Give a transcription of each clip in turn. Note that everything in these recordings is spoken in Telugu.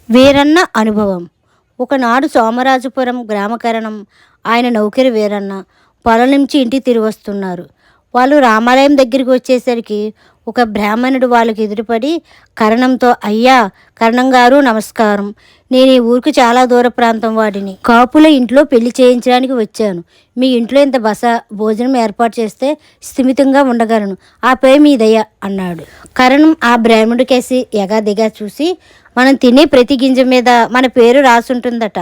వీరన్న అనుభవం. ఒకనాడు సోమరాజపురం గ్రామకరణం ఆయన నౌకరి వీరన్న పొలం నుంచి ఇంటికి తిరిగి వస్తున్నారు. వాళ్ళు రామాలయం దగ్గరికి వచ్చేసరికి ఒక బ్రాహ్మణుడు వాళ్ళకి ఎదురుపడి కరణంతో, అయ్యా కరణం గారు నమస్కారం, నేను ఈ ఊరికి చాలా దూర ప్రాంతం వాడిని, కాపుల ఇంట్లో పెళ్లి చేయించడానికి వచ్చాను. మీ ఇంట్లో ఇంత భోజనం ఏర్పాటు చేస్తే స్థిమితంగా ఉండగలను, ఆపై మీ దయ అన్నాడు. కరణం ఆ బ్రాహ్మణుడికేసి ఎగాదిగా చూసి, మనం తినే ప్రతి గింజ మీద మన పేరు రాసుంటుందట.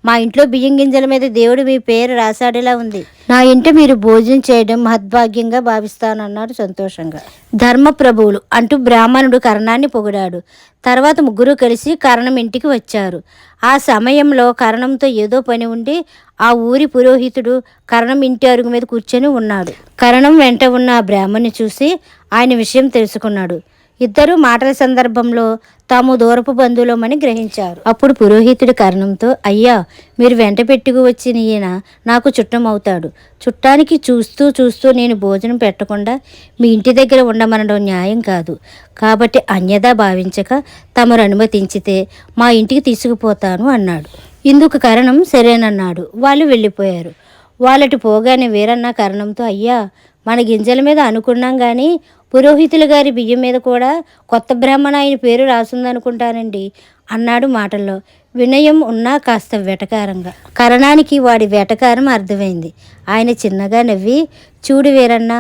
మా ఇంట్లో బియ్యం గింజల మీద దేవుడు మీ పేరు రాశాడేలా ఉంది. నా ఇంట మీరు భోజనం చేయడం మహద్భాగ్యంగా భావిస్తానన్నాడు సంతోషంగా. ధర్మప్రభువులు అంటూ బ్రాహ్మణుడు కరణాన్ని పొగిడాడు. తర్వాత ముగ్గురు కలిసి కరణం ఇంటికి వచ్చారు. ఆ సమయంలో కరణంతో ఏదో పని ఉండి ఆ ఊరి పురోహితుడు కరణం ఇంటి అరుగు మీద కూర్చొని ఉన్నాడు. కరణం వెంట ఉన్న ఆ బ్రాహ్మణ్ణి చూసి ఆయన విషయం తెలుసుకున్నాడు. ఇద్దరు మాటల సందర్భంలో తాము దూరపు బంధువులమని గ్రహించారు. అప్పుడు పురోహితుడి కరణంతో, అయ్యా మీరు వెంట పెట్టుకు వచ్చిన ఈయన నాకు చుట్టం అవుతాడు. చుట్టానికి చూస్తూ చూస్తూ నేను భోజనం పెట్టకుండా మీ ఇంటి దగ్గర ఉండమనడం న్యాయం కాదు. కాబట్టి అన్యదా భావించక తమరు అనుమతించితే మా ఇంటికి తీసుకుపోతాను అన్నాడు. ఇందుకు కరణం సరేనన్నాడు. వాళ్ళు వెళ్ళిపోయారు. వాళ్ళటి పోగానే వీరన్న కరణంతో, అయ్యా మన గింజల మీద అనుకున్నాం కానీ పురోహితుల గారి బియ్యం మీద కూడా కొత్త బ్రాహ్మణ ఆయన పేరు రాసుందనుకుంటానండి అన్నాడు మాటల్లో. వినయం ఉన్నా కాస్త వెటకారంగా. కరణానికి వాడి వెటకారం అర్థమైంది. ఆయన చిన్నగా నవ్వి, చూడు వీరన్న,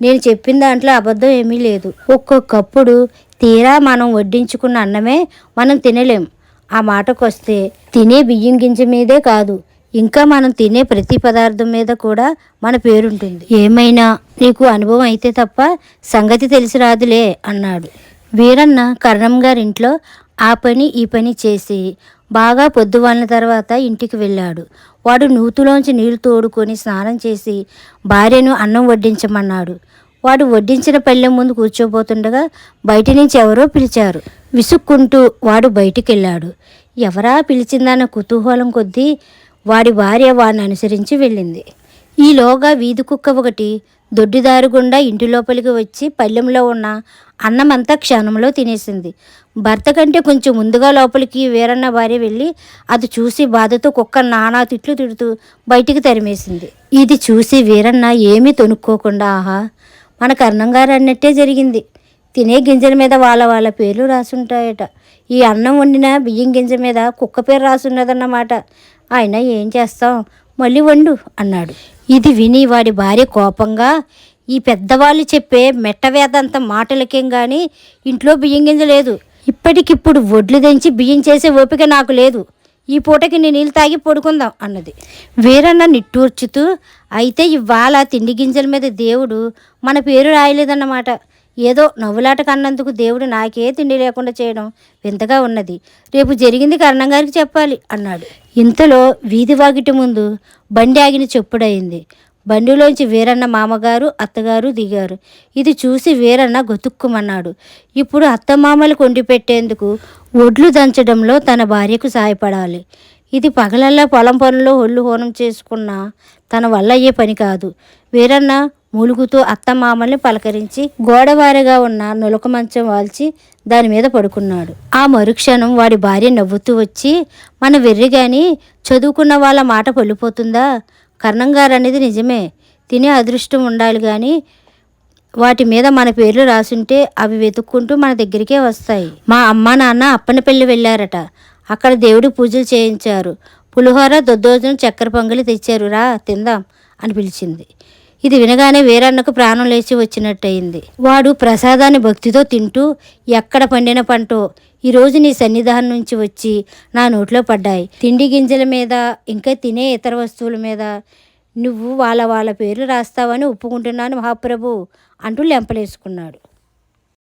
నేను చెప్పిన దాంట్లో అబద్ధం ఏమీ లేదు. ఒక్కొక్కప్పుడు తీరా మనం వడ్డించుకున్న అన్నమే మనం తినలేం. ఆ మాటకొస్తే తినే బియ్యం గింజ మీదే కాదు, ఇంకా మనం తినే ప్రతి పదార్థం మీద కూడా మన పేరుంటుంది. ఏమైనా నీకు అనుభవం అయితే తప్ప సంగతి తెలిసి రాదులే అన్నాడు. వీరన్న కరణం గారింట్లో ఆ పని ఈ పని చేసి బాగా పొద్దువాలిన తర్వాత ఇంటికి వెళ్ళాడు. వాడు నూతులోంచి నీళ్లు తోడుకొని స్నానం చేసి భార్యను అన్నం వడ్డించమన్నాడు. వాడు వడ్డించిన పళ్ళెం ముందు కూర్చోబోతుండగా బయట నుంచి ఎవరో పిలిచారు. విసుక్కుంటూ వాడు బయటికెళ్ళాడు. ఎవరా పిలిచిందన్న కుతూహలం కొద్దీ వాడి భార్య వాడిని అనుసరించి వెళ్ళింది. ఈలోగా వీధి కుక్క ఒకటి దొడ్డిదారు గుండా ఇంటి లోపలికి వచ్చి పళ్ళెంలో ఉన్న అన్నమంతా క్షణంలో తినేసింది. భర్త కంటే కొంచెం ముందుగా లోపలికి వీరన్న భార్య వెళ్ళి అది చూసి బాధతో కుక్క నానా తిట్లు తిడుతూ బయటికి తరిమేసింది. ఇది చూసి వీరన్న ఏమీ తొనుక్కోకుండా, ఆహా మన కర్ణం గారు అన్నట్టే జరిగింది. తినే గింజల మీద వాళ్ళ వాళ్ళ పేర్లు రాసుంటాయట. ఈ అన్నం వండిన బియ్యం గింజ మీద కుక్క పేరు రాసున్నదన్నమాట. ఆయన ఏం చేస్తాం, మళ్ళీ వండు అన్నాడు. ఇది విని వాడి భార్య కోపంగా, ఈ పెద్దవాళ్ళు చెప్పే మెట్టవేదంత మాటలకేం కానీ ఇంట్లో బియ్యం గింజ లేదు. ఇప్పటికిప్పుడు వడ్లు దంచి బియ్యం చేసే ఓపిక నాకు లేదు. ఈ పూటకి నేను నీళ్ళు తాగి పడుకుందాం అన్నది. వీరన్న నిట్టూర్చుతూ, అయితే ఇవాళ తిండి గింజల మీద దేవుడు మన పేరు రాయలేదన్నమాట. ఏదో నవ్వులాట కన్నందుకు దేవుడు నాకే తిండి లేకుండా చేయడం వింతగా ఉన్నది. రేపు జరిగింది కరణం గారికి చెప్పాలి అన్నాడు. ఇంతలో వీధి వాకిటి ముందు బండి ఆగిన చెప్పుడయింది. బండిలోంచి వీరన్న మామగారు అత్తగారు దిగారు. ఇది చూసి వీరన్న గొతుక్కుమన్నాడు. ఇప్పుడు అత్తమామలు కొండి పెట్టేందుకు ఒడ్లు దంచడంలో తన భార్యకు సాయపడాలి. ఇది పగలల్లా పొలం పనుల్లో ఒళ్ళు హోనం చేసుకున్న తన వల్ల అయ్యే పని కాదు. వీరన్న మూలుగుతూ అత్తమామల్ని పలకరించి గోడవారిగా ఉన్న నులక మంచం వాల్చి దాని మీద పడుకున్నాడు. ఆ మరుక్షణం వాడి భార్య నవ్వుతూ వచ్చి, మన వెర్రి గాని చదువుకున్న వాళ్ళ మాట పళ్ళిపోతుందా? కర్ణం గారు అనేది నిజమే, తినే అదృష్టం ఉండాలి కానీ వాటి మీద మన పేర్లు రాసుంటే అవి వెతుక్కుంటూ మన దగ్గరికే వస్తాయి. మా అమ్మ నాన్న అప్పనపల్లి వెళ్ళారట. అక్కడ దేవుడి పూజలు చేయించారు. పులిహోర దొద్దోజనం చక్కెర పొంగలి తెచ్చారు, రా తిందాం అని పిలిచింది. ఇది వినగానే వీరన్నకు ప్రాణం లేచి వచ్చినట్టయింది. వాడు ప్రసాదాన్ని భక్తితో తింటూ, ఎక్కడ పండిన పంటో ఈరోజు నీ సన్నిధానం నుంచి వచ్చి నా నోట్లో పడ్డాయి. తిండి గింజల మీద ఇంకా తినే ఇతర వస్తువుల మీద నువ్వు వాళ్ళ వాళ్ళ పేర్లు రాస్తావని ఒప్పుకుంటున్నాను మహాప్రభు అంటూ లెంపలేసుకున్నాడు.